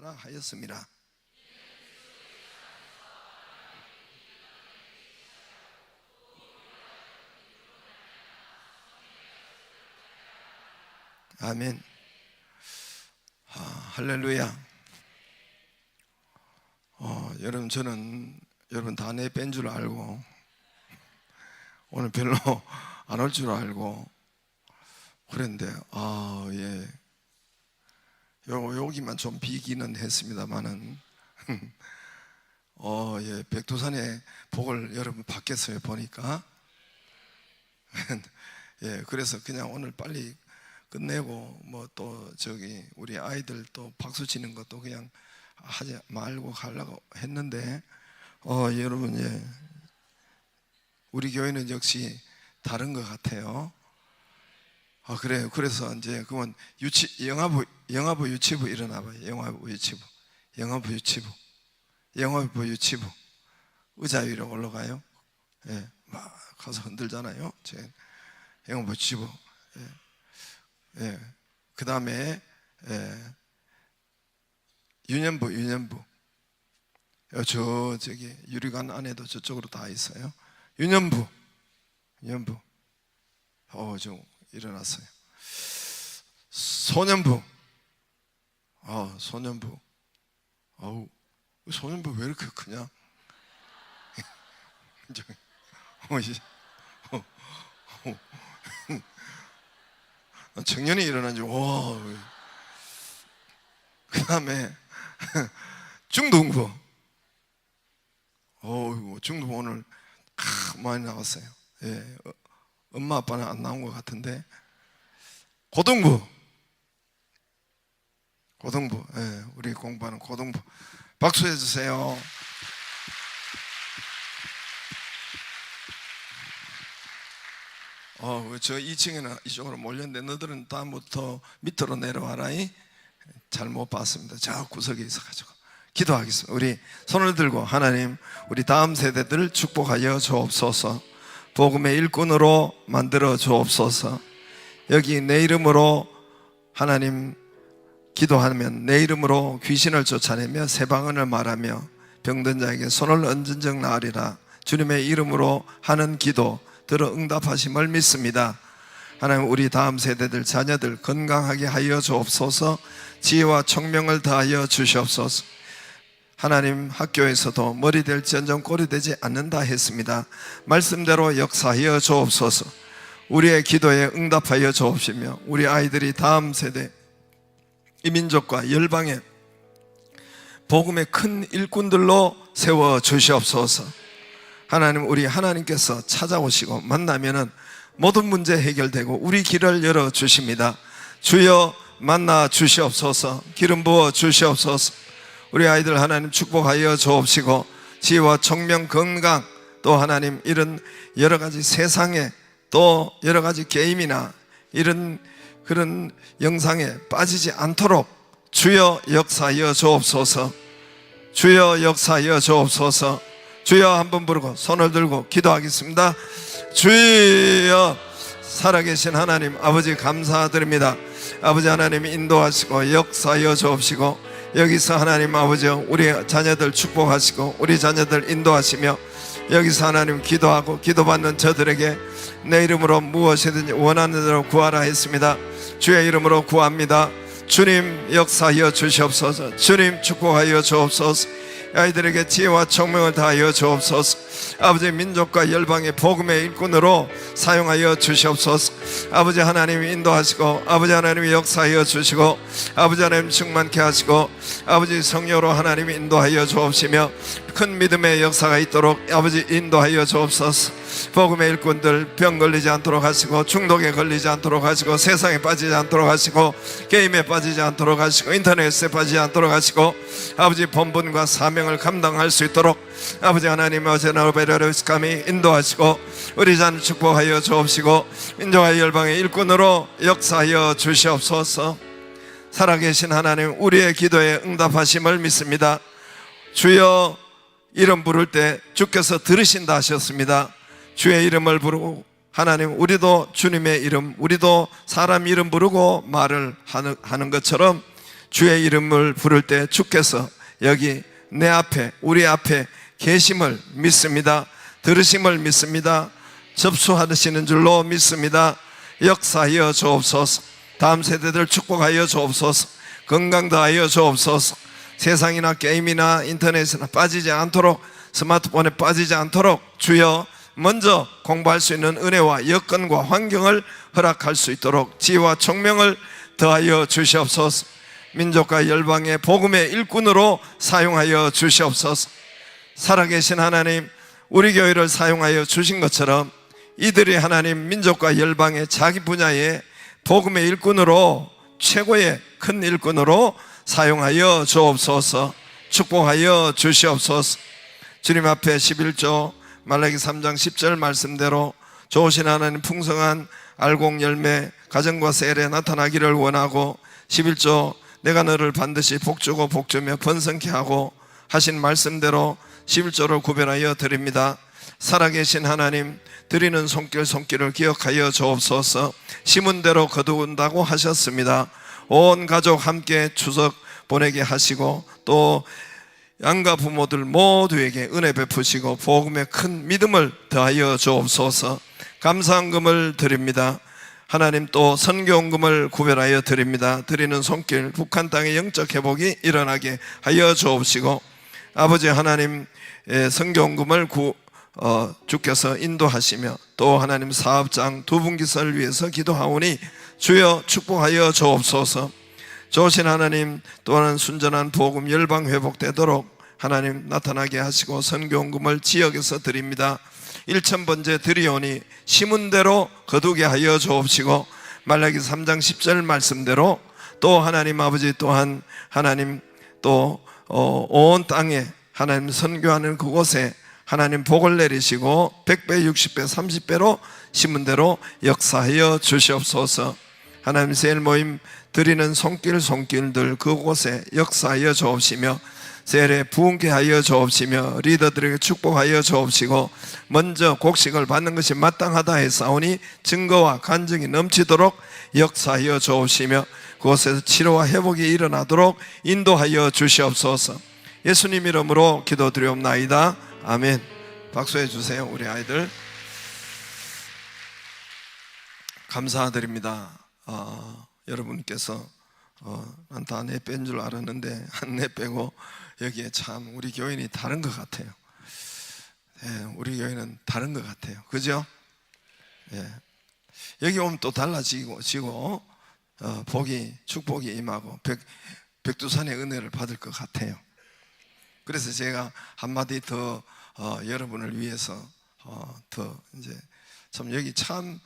하라 하였습니다. 아멘. 할렐루야. 여러분, 저는 여러분 다 내 뺀 줄 알고 오늘 별로 안 올 줄 알고 그랬는데 예, 여기만 좀 비기는 했습니다만은 예, 백두산의 복을 여러분 받겠어요 보니까. 예, 그래서 그냥 오늘 빨리 끝내고 뭐 또 저기 우리 아이들 또 박수 치는 것도 그냥 하지 말고 가려고 했는데 여러분, 예, 우리 교회는 역시 다른 것 같아요. 그래요. 그래서 이제 그건 영화부 유치부 일어나봐요. 영화부 유치부 의자 위로 올라가요. 예, 막 가서 흔들잖아요. 영화부 유치부. 예. 그 다음에 유년부. 저기 유리관 안에도 저쪽으로 다 있어요. 유년부. 좀 일어났어요. 소년부. 소년부. 소년부 왜 이렇게 크냐? 청년이 일어난 줄. 그 다음에 중등부. 중등부 오늘 많이 나왔어요. 예, 엄마 아빠는 안 나온 것 같은데. 고등부. 예, 우리 공부하는 고등부 박수해 주세요. 저 2층에는 이쪽으로 몰렸는데 너들은 다음부터 밑으로 내려와라. 잘 못 봤습니다. 저 구석에 있어가지고. 기도하겠습니다. 우리 손을 들고 하나님, 우리 다음 세대들을 축복하여 주옵소서. 복음의 일꾼으로 만들어 주옵소서. 여기 내 이름으로 하나님 기도하면 내 이름으로 귀신을 쫓아내며 새방언을 말하며 병든 자에게 손을 얹은 적 나으리라. 주님의 이름으로 하는 기도 들어 응답하심을 믿습니다. 하나님, 우리 다음 세대들 자녀들 건강하게 하여 주옵소서. 지혜와 총명을 다하여 주시옵소서. 하나님, 학교에서도 머리 될지언정 꼴이 되지 않는다 했습니다. 말씀대로 역사하여 주옵소서. 우리의 기도에 응답하여 주옵시며 우리 아이들이 다음 세대 이 민족과 열방의 복음의 큰 일꾼들로 세워 주시옵소서. 하나님, 우리 하나님께서 찾아오시고 만나면은 모든 문제 해결되고 우리 길을 열어 주십니다. 주여 만나 주시옵소서. 기름 부어 주시옵소서. 우리 아이들 하나님 축복하여 주옵시고 지혜와 총명 건강 또 하나님 이런 여러 가지 세상에 또 여러 가지 게임이나 이런 그런 영상에 빠지지 않도록 주여 역사하여 주옵소서. 주여 역사하여 주옵소서. 주여 한번 부르고 손을 들고 기도하겠습니다. 주여, 살아계신 하나님 아버지 감사드립니다. 아버지 하나님 인도하시고 역사하여 주옵시고 여기서 하나님 아버지 우리 자녀들 축복하시고 우리 자녀들 인도하시며 여기서 하나님 기도하고 기도받는 저들에게 내 이름으로 무엇이든지 원하는 대로 구하라 했습니다. 주의 이름으로 구합니다. 주님 역사하여 주시옵소서. 주님 축복하여 주옵소서. 아이들에게 지혜와 총명을 다하여 주옵소서. 아버지 민족과 열방의 복음의 일꾼으로 사용하여 주시옵소서. 아버지 하나님 인도하시고 아버지 하나님 역사하여 주시고 아버지 하나님 충만케 하시고 아버지 성령으로 하나님 인도하여 주옵시며 큰 믿음의 역사가 있도록 아버지 인도하여 주옵소서. 복음의 일꾼들 병 걸리지 않도록 하시고 중독에 걸리지 않도록 하시고 세상에 빠지지 않도록 하시고 게임에 빠지지 않도록 하시고 인터넷에 빠지지 않도록 하시고 아버지 본분과 사명을 감당할 수 있도록 아버지 하나님 어제나베라르스카미 인도하시고 우리 자녀 축복하여 주옵시고 민족과 열방의 일꾼으로 역사하여 주시옵소서. 살아계신 하나님 우리의 기도에 응답하심을 믿습니다. 주여 이름 부를 때 주께서 들으신다 하셨습니다. 주의 이름을 부르고 하나님 우리도 주님의 이름 우리도 사람 이름 부르고 말을 하는 것처럼 주의 이름을 부를 때 주께서 여기 내 앞에, 우리 앞에 계심을 믿습니다. 들으심을 믿습니다. 접수하시는 줄로 믿습니다. 역사하여 주옵소서. 다음 세대들 축복하여 주옵소서. 건강 더하여 주옵소서. 세상이나 게임이나 인터넷이나 빠지지 않도록, 스마트폰에 빠지지 않도록 주여 먼저 공부할 수 있는 은혜와 여건과 환경을 허락할 수 있도록 지혜와 총명을 더하여 주시옵소서. 민족과 열방의 복음의 일꾼으로 사용하여 주시옵소서. 살아계신 하나님, 우리 교회를 사용하여 주신 것처럼 이들이 하나님 민족과 열방의 자기 분야의 복음의 일꾼으로, 최고의 큰 일꾼으로 사용하여 주옵소서. 축복하여 주시옵소서. 주님 앞에 11조 말라기 3장 10절 말씀대로 좋으신 하나님 풍성한 알곡 열매 가정과 셀에 나타나기를 원하고, 11조 내가 너를 반드시 복주고 복주며 번성케 하고 하신 말씀대로 11조를 구별하여 드립니다. 살아계신 하나님, 드리는 손길을 기억하여 주옵소서. 심은 대로 거둔다고 하셨습니다. 온 가족 함께 추석 보내게 하시고, 또 양가 부모들 모두에게 은혜 베푸시고 복음의 큰 믿음을 더하여 주옵소서. 감사한금을 드립니다. 하나님, 또 선교원금을 구별하여 드립니다. 드리는 손길 북한 땅의 영적 회복이 일어나게 하여 주옵시고, 아버지 하나님, 선교원금을 주께서 인도하시며, 또 하나님 사업장 두 분기설을 위해서 기도하오니 주여 축복하여 주옵소서. 좋으신 하나님, 또한 순전한 복음 열방 회복되도록 하나님 나타나게 하시고 선교원금을 지역에서 드립니다. 1000번째 드리오니 심은 대로 거두게 하여 주옵시고, 말라기 3장 10절 말씀대로 또 하나님 아버지, 또한 하나님 또 온 땅에 하나님 선교하는 그곳에 하나님 복을 내리시고 100배 60배 30배로 심은 대로 역사하여 주시옵소서. 하나님 세일 모임 드리는 손길들 그곳에 역사하여 주옵시며, 세일에 부흥케 하여 주옵시며, 리더들에게 축복하여 주옵시고, 먼저 곡식을 받는 것이 마땅하다 했사오니 증거와 간증이 넘치도록 역사하여 주옵시며, 그곳에서 치료와 회복이 일어나도록 인도하여 주시옵소서. 예수님 이름으로 기도드리옵나이다. 아멘. 박수해 주세요. 우리 아이들 감사드립니다. 여러분께서 난 다 내 뺀 줄 알았는데 한 내 빼고 여기에 참 우리 교인이 다른 것 같아요. 우리 교인은 다른 것 같아요. 그죠? 여기 오면 또 달라지고 복이, 축복이 임하고 백두산의 은혜를 받을 것 같아요. 그래서 제가 한마디 더 여러분을 위해서 더 이제 참 여기 참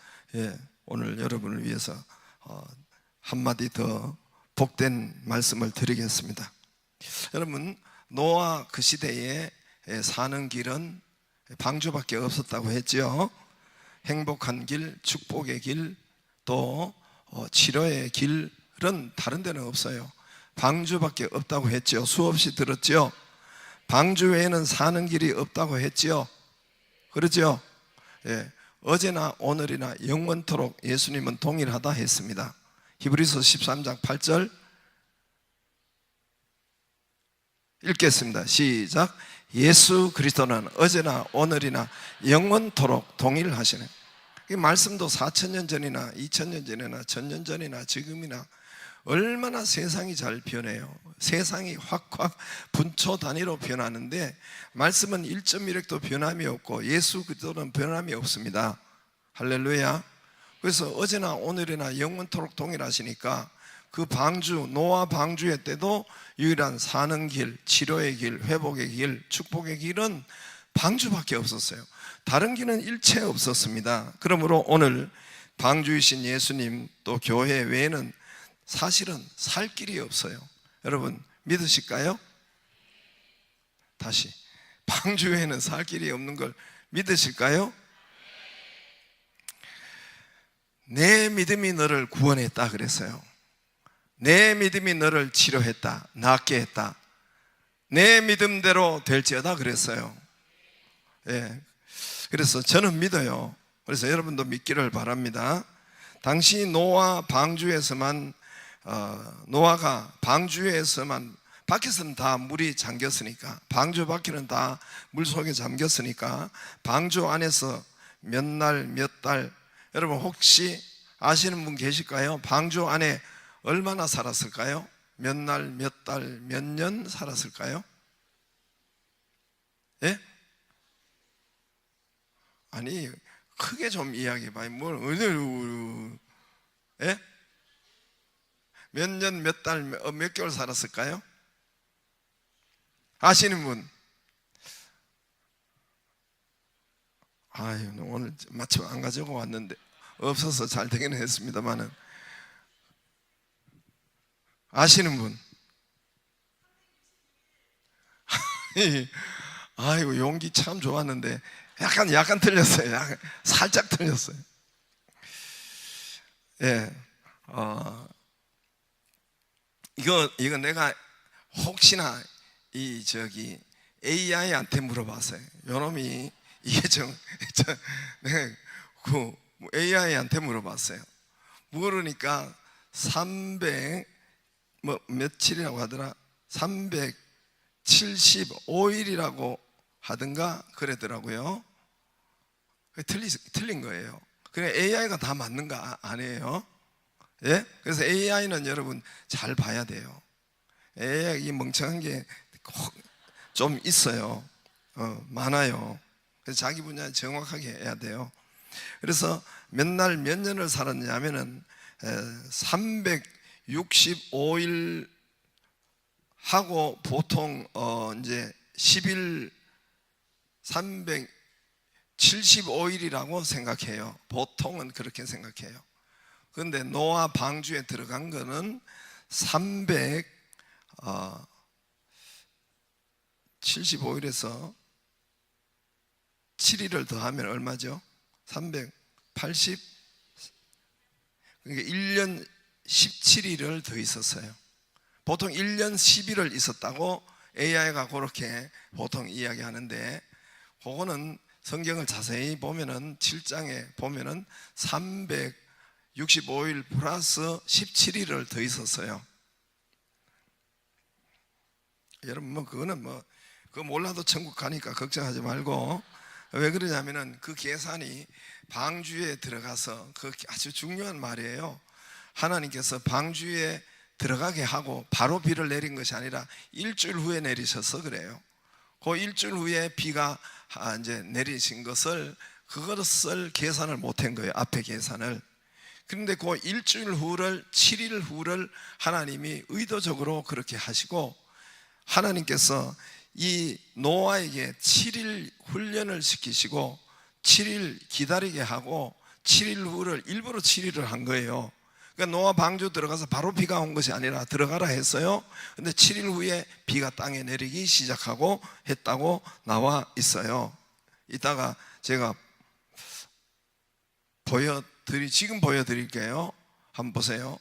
오늘 여러분을 위해서 한마디 더 복된 말씀을 드리겠습니다. 여러분, 노아 그 시대에 사는 길은 방주밖에 없었다고 했죠. 행복한 길, 축복의 길, 또 치료의 길은 다른 데는 없어요. 방주밖에 없다고 했죠. 수없이 들었죠. 방주 외에는 사는 길이 없다고 했죠. 그렇죠? 어제나 오늘이나 영원토록 예수님은 동일하다 했습니다. 히브리서 13장 8절 읽겠습니다. 시작. 예수 그리스도는 어제나 오늘이나 영원토록 동일하시네. 이 말씀도 4000년 전이나 2000년 전이나 1000년 전이나 지금이나 얼마나 세상이 잘 변해요. 세상이 확확 분초 단위로 변하는데 말씀은 1.1획도 변함이 없고 예수 그리스도는 변함이 없습니다. 할렐루야. 그래서 어제나 오늘이나 영원토록 동일하시니까 그 방주, 노아 방주의 때도 유일한 사는 길, 치료의 길, 회복의 길, 축복의 길은 방주밖에 없었어요. 다른 길은 일체 없었습니다. 그러므로 오늘 방주이신 예수님 또 교회 외에는 사실은 살 길이 없어요. 여러분 믿으실까요? 다시, 방주 외에는 살 길이 없는 걸 믿으실까요? 내 믿음이 너를 구원했다 그랬어요. 내 믿음이 너를 치료했다, 낫게 했다. 내 믿음대로 될지어다 그랬어요. 그래서 저는 믿어요. 그래서 여러분도 믿기를 바랍니다. 당시 노아 방주에서만 노아가 방주에서만, 밖에서는 다 물이 잠겼으니까, 방주 밖에는 다 물속에 잠겼으니까 방주 안에서 몇 날 몇 달, 여러분 혹시 아시는 분 계실까요? 방주 안에 얼마나 살았을까요? 몇 날 몇 달 몇 년 살았을까요? 예? 아니 크게 좀 이야기해봐요. 예? 몇 년 몇 달 몇 개월 살았을까요? 아시는 분? 아유, 오늘 마침 안 가지고 왔는데 없어서 잘 되긴 했습니다만은, 아시는 분? 아이고, 용기 참 좋았는데 약간 틀렸어요. 살짝 틀렸어요. 예, 이거 내가 혹시나 AI한테 물어봤어요. 요놈이 이게 그 AI한테 물어봤어요. 물으니까 300 며칠이라고 하더라. 375일이라고 하든가 그러더라고요. 틀린 거예요. 그래, AI가 다 맞는 거 아니에요? 예? 그래서 AI는 여러분 잘 봐야 돼요. AI 이 멍청한 게 좀 있어요. 많아요. 그래서 자기 분야 정확하게 해야 돼요. 그래서 몇 날 몇 년을 살았냐면은 365일 하고 보통 이제 10일 375일이라고 생각해요. 보통은 그렇게 생각해요. 그런데 노아 방주에 들어간 거는 375일에서 7일을 더하면 얼마죠? 380, 그러니까 1년 17일을 더 있었어요. 보통 1년 10일을 있었다고 AI가 그렇게 보통 이야기하는데, 그거는 성경을 자세히 보면은 7장에 보면은 365일 플러스 17일을 더 있었어요. 여러분 그거는 그거 몰라도 천국 가니까 걱정하지 말고. 왜 그러냐면은 그 계산이 방주에 들어가서, 그 아주 중요한 말이에요. 하나님께서 방주에 들어가게 하고 바로 비를 내린 것이 아니라 일주일 후에 내리셔서 그래요. 그 일주일 후에 비가 이제 내리신 것을, 그것을 계산을 못한 거예요. 앞에 계산을. 그런데 그 일주일 후를, 7일 후를 하나님이 의도적으로 그렇게 하시고, 하나님께서 이 노아에게 7일 훈련을 시키시고 7일 기다리게 하고 7일 후를 일부러 7일을 한 거예요. 그러니까 노아 방주 들어가서 바로 비가 온 것이 아니라 들어가라 했어요. 근데 7일 후에 비가 땅에 내리기 시작하고 했다고 나와 있어요. 이따가 제가 지금 보여드릴게요. 한번 보세요.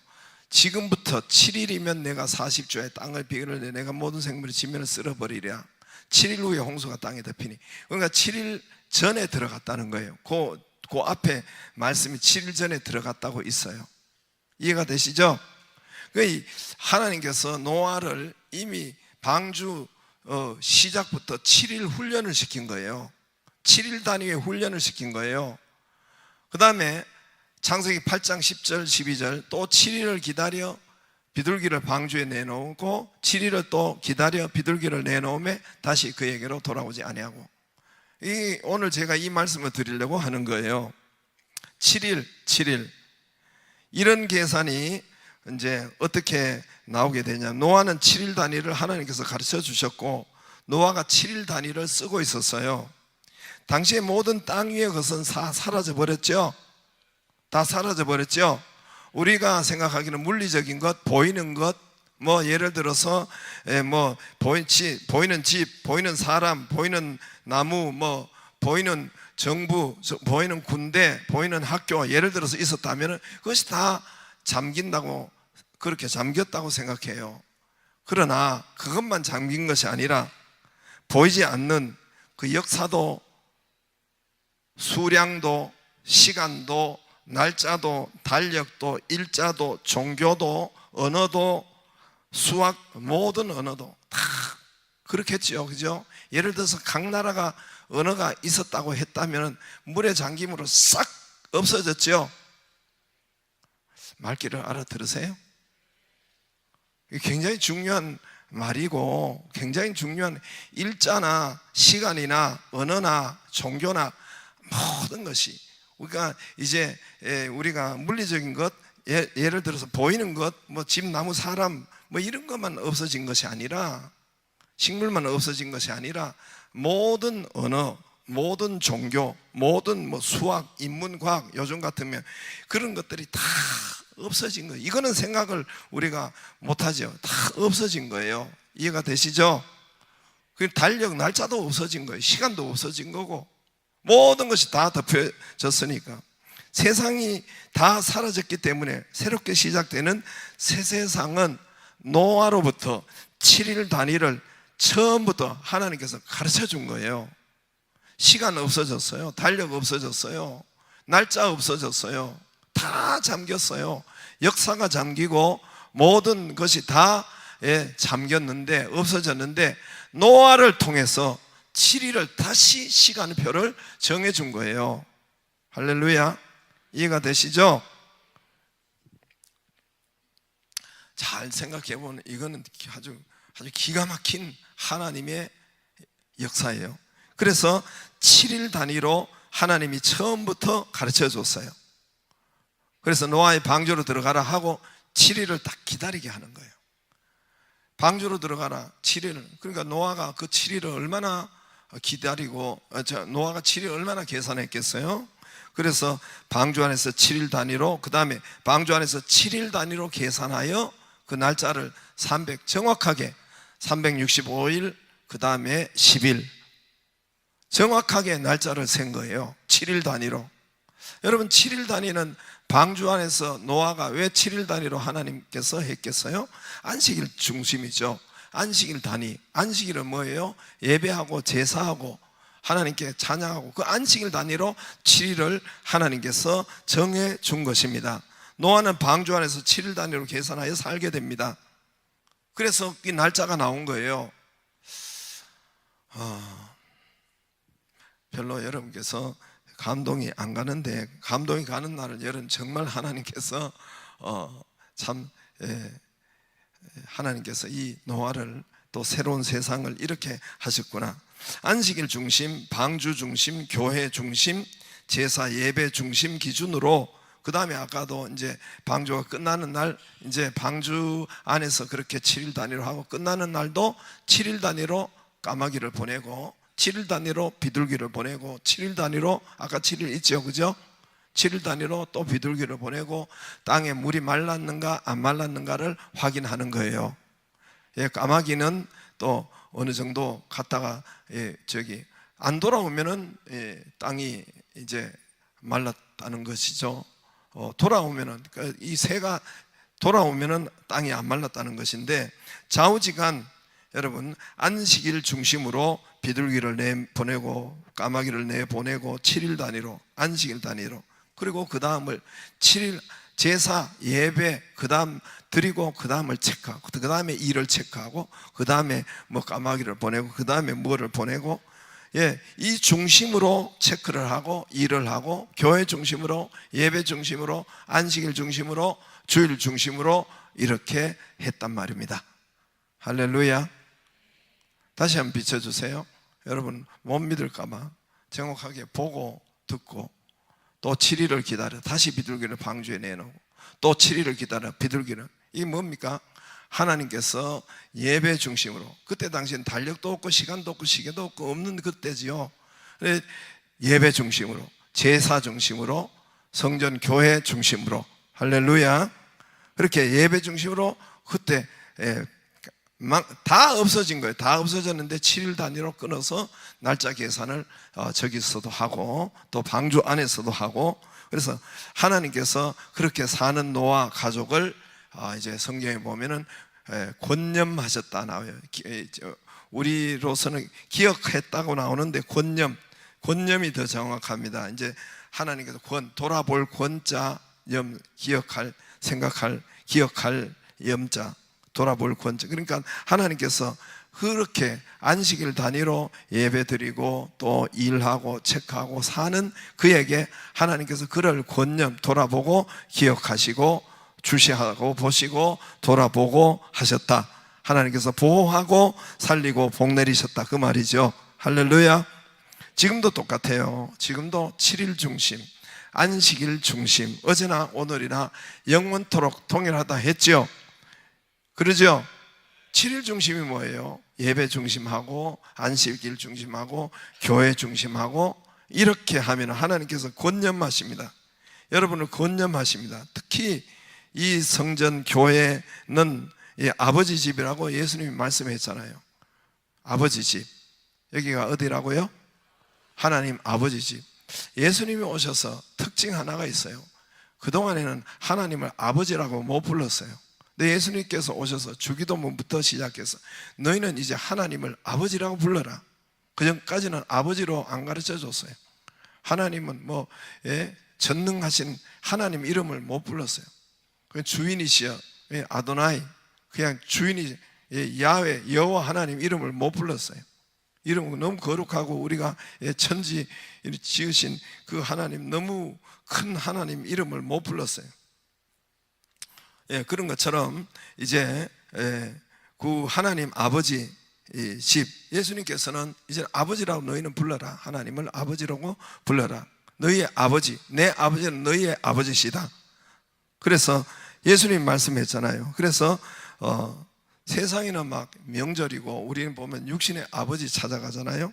지금부터 7일이면 내가 40조의 땅을 비를 내 내가 모든 생물의 지면을 쓸어버리랴. 7일 후에 홍수가 땅에 덮이니. 그러니까 7일 전에 들어갔다는 거예요. 그 앞에 말씀이 7일 전에 들어갔다고 있어요. 이해가 되시죠? 하나님께서 노아를 이미 방주 시작부터 7일 훈련을 시킨 거예요. 7일 단위의 훈련을 시킨 거예요. 그 다음에 창세기 8장 10절 12절 또 7일을 기다려 비둘기를 방주에 내놓고 7일을 또 기다려 비둘기를 내놓으며 다시 그에게로 돌아오지 아니하고. 오늘 제가 이 말씀을 드리려고 하는 거예요. 7일 이런 계산이 이제 어떻게 나오게 되냐. 노아는 7일 단위를 하나님께서 가르쳐 주셨고 노아가 7일 단위를 쓰고 있었어요. 당시에 모든 땅 위의 것은 다 사라져 버렸죠. 다 사라져 버렸죠. 우리가 생각하기는 물리적인 것, 보이는 것, 예를 들어서 보이는 집, 보이는 사람, 보이는 나무, 보이는 정부, 보이는 군대, 보이는 학교, 예를 들어서 있었다면 그것이 다 잠긴다고, 그렇게 잠겼다고 생각해요. 그러나 그것만 잠긴 것이 아니라 보이지 않는 그 역사도, 수량도, 시간도, 날짜도, 달력도, 일자도, 종교도, 언어도 수학 모든 언어도 다 그렇겠죠, 그죠? 예를 들어서 각 나라가 언어가 있었다고 했다면 물에 잠김으로 싹 없어졌죠. 말귀를 알아들으세요? 이게 굉장히 중요한 말이고 굉장히 중요한 일자나 시간이나 언어나 종교나 모든 것이 우리가 이제 우리가 물리적인 것 예를 들어서 보이는 것 뭐 집, 나무, 사람 뭐 이런 것만 없어진 것이 아니라 식물만 없어진 것이 아니라 모든 언어, 모든 종교, 모든 뭐 수학, 인문과학 요즘 같으면 그런 것들이 다 없어진 거예요. 이거는 생각을 우리가 못하죠. 다 없어진 거예요. 이해가 되시죠? 그 달력 날짜도 없어진 거예요. 시간도 없어진 거고 모든 것이 다 덮여졌으니까 세상이 다 사라졌기 때문에 새롭게 시작되는 새 세상은 노아로부터 7일 단위를 처음부터 하나님께서 가르쳐 준 거예요. 시간 없어졌어요. 달력 없어졌어요. 날짜 없어졌어요. 다 잠겼어요. 역사가 잠기고 모든 것이 다 잠겼는데 없어졌는데 노아를 통해서 7일을 다시 시간표를 정해준 거예요. 할렐루야. 이해가 되시죠? 잘 생각해 보면 이거는 아주 기가 막힌 하나님의 역사예요. 그래서 7일 단위로 하나님이 처음부터 가르쳐 줬어요. 그래서 노아의 방주로 들어가라 하고 7일을 딱 기다리게 하는 거예요. 방주로 들어가라 7일을. 그러니까 노아가 그 7일을 얼마나 기다리고 노아가 7일 얼마나 계산했겠어요? 그래서 방주 안에서 7일 단위로 그 다음에 방주 안에서 7일 단위로 계산하여 그 날짜를 정확하게 365일 그 다음에 10일 정확하게 날짜를 센 거예요. 7일 단위로. 여러분 7일 단위는 방주 안에서 노아가 왜 7일 단위로 하나님께서 했겠어요? 안식일 중심이죠. 안식일 단위. 안식일은 뭐예요? 예배하고 제사하고 하나님께 찬양하고 그 안식일 단위로 7일을 하나님께서 정해 준 것입니다. 노아는 방주 안에서 7일 단위로 계산하여 살게 됩니다. 그래서 이 날짜가 나온 거예요. 별로 여러분께서 감동이 안 가는데 감동이 가는 날은 여러분 정말 하나님께서 하나님께서 이 노아를 또 새로운 세상을 이렇게 하셨구나. 안식일 중심, 방주 중심, 교회 중심, 제사 예배 중심 기준으로 그 다음에 아까도 이제 방주가 끝나는 날 이제 방주 안에서 그렇게 7일 단위로 하고 끝나는 날도 7일 단위로 까마귀를 보내고 7일 단위로 비둘기를 보내고 7일 단위로 아까 7일 있죠, 그죠? 7일 단위로 또 비둘기를 보내고 땅에 물이 말랐는가 안 말랐는가를 확인하는 거예요. 까마귀는 또 어느 정도 갔다가 안 돌아오면은 땅이 이제 말랐다는 것이죠. 돌아오면은 이 새가 돌아오면은 땅이 안 말랐다는 것인데 좌우지간 여러분 안식일 중심으로 비둘기를 내보내고 까마귀를 내보내고 7일 단위로 안식일 단위로 그리고 그 다음을 7일 제사 예배 그 다음 드리고 그 다음을 체크하고 그 다음에 일을 체크하고 그 다음에 뭐 까마귀를 보내고 그 다음에 뭐를 보내고 이 중심으로 체크를 하고 일을 하고 교회 중심으로 예배 중심으로 안식일 중심으로 주일 중심으로 이렇게 했단 말입니다. 할렐루야. 다시 한번 비춰주세요. 여러분 못 믿을까봐 정확하게 보고 듣고 또 7일을 기다려 다시 비둘기를 방주에 내놓고 또 7일을 기다려 비둘기를. 이게 뭡니까? 하나님께서 예배 중심으로 그때 당시엔 달력도 없고 시간도 없고 시계도 없고 없는 그때지요. 예배 중심으로 제사 중심으로 성전 교회 중심으로 할렐루야. 그렇게 예배 중심으로 그때 다 없어진 거예요. 다 없어졌는데 7일 단위로 끊어서 날짜 계산을 저기서도 하고 또 방주 안에서도 하고 그래서 하나님께서 그렇게 사는 노아 가족을 이제 성경에 보면은 권념하셨다 나와요. 우리로서는 기억했다고 나오는데 권념이 더 정확합니다. 이제 하나님께서 돌아볼 권자, 기억할, 생각할, 기억할 염자, 돌아볼 권자. 그러니까 하나님께서 그렇게 안식일 단위로 예배 드리고 또 일하고 체크하고 사는 그에게 하나님께서 그를 권념, 돌아보고 기억하시고 주시하고 보시고 돌아보고 하셨다. 하나님께서 보호하고 살리고 복 내리셨다, 그 말이죠. 할렐루야. 지금도 똑같아요. 지금도 7일 중심, 안식일 중심, 어제나 오늘이나 영원토록 동일하다 했죠. 그러죠? 7일 중심이 뭐예요? 예배 중심하고 안식일 중심하고 교회 중심하고 이렇게 하면 하나님께서 권념하십니다. 여러분을 권념하십니다. 특히 이 성전 교회는 아버지 집이라고 예수님이 말씀했잖아요. 아버지 집. 여기가 어디라고요? 하나님 아버지 집. 예수님이 오셔서 특징 하나가 있어요. 그동안에는 하나님을 아버지라고 못 불렀어요. 근데 예수님께서 오셔서 주기도문부터 시작해서 너희는 이제 하나님을 아버지라고 불러라. 그전까지는 아버지로 안 가르쳐 줬어요. 하나님은 전능하신 하나님 이름을 못 불렀어요. 그냥 주인이시여, 아도나이, 그냥 주인이 야훼, 여호와 하나님 이름을 못 불렀어요. 이름은 너무 거룩하고 우리가 천지 지으신 그 하나님, 너무 큰 하나님 이름을 못 불렀어요. 그런 것처럼 이제 그 하나님 아버지 집, 예수님께서는 이제 아버지라고 너희는 불러라. 하나님을 아버지라고 불러라. 너희의 아버지, 내 아버지는 너희의 아버지시다. 그래서 예수님 말씀했잖아요. 그래서 세상에는 막 명절이고 우리는 보면 육신의 아버지 찾아가잖아요.